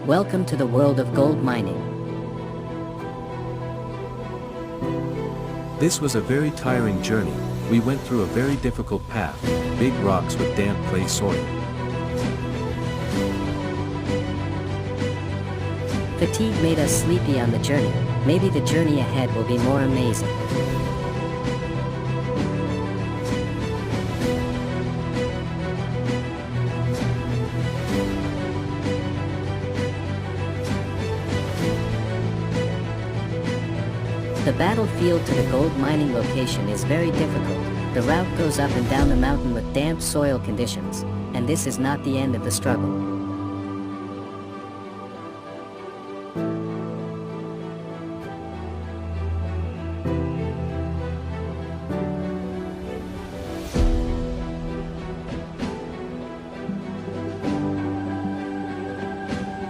Welcome to the world of gold mining. This was a very tiring journey. We went through a very difficult path, big rocks with damp clay soil. Fatigue made us sleepy on the journey. Maybe the journey ahead will be more amazing. The battlefield to the gold mining location is very difficult. The route goes up and down the mountain with damp soil conditions, and this is not the end of the struggle.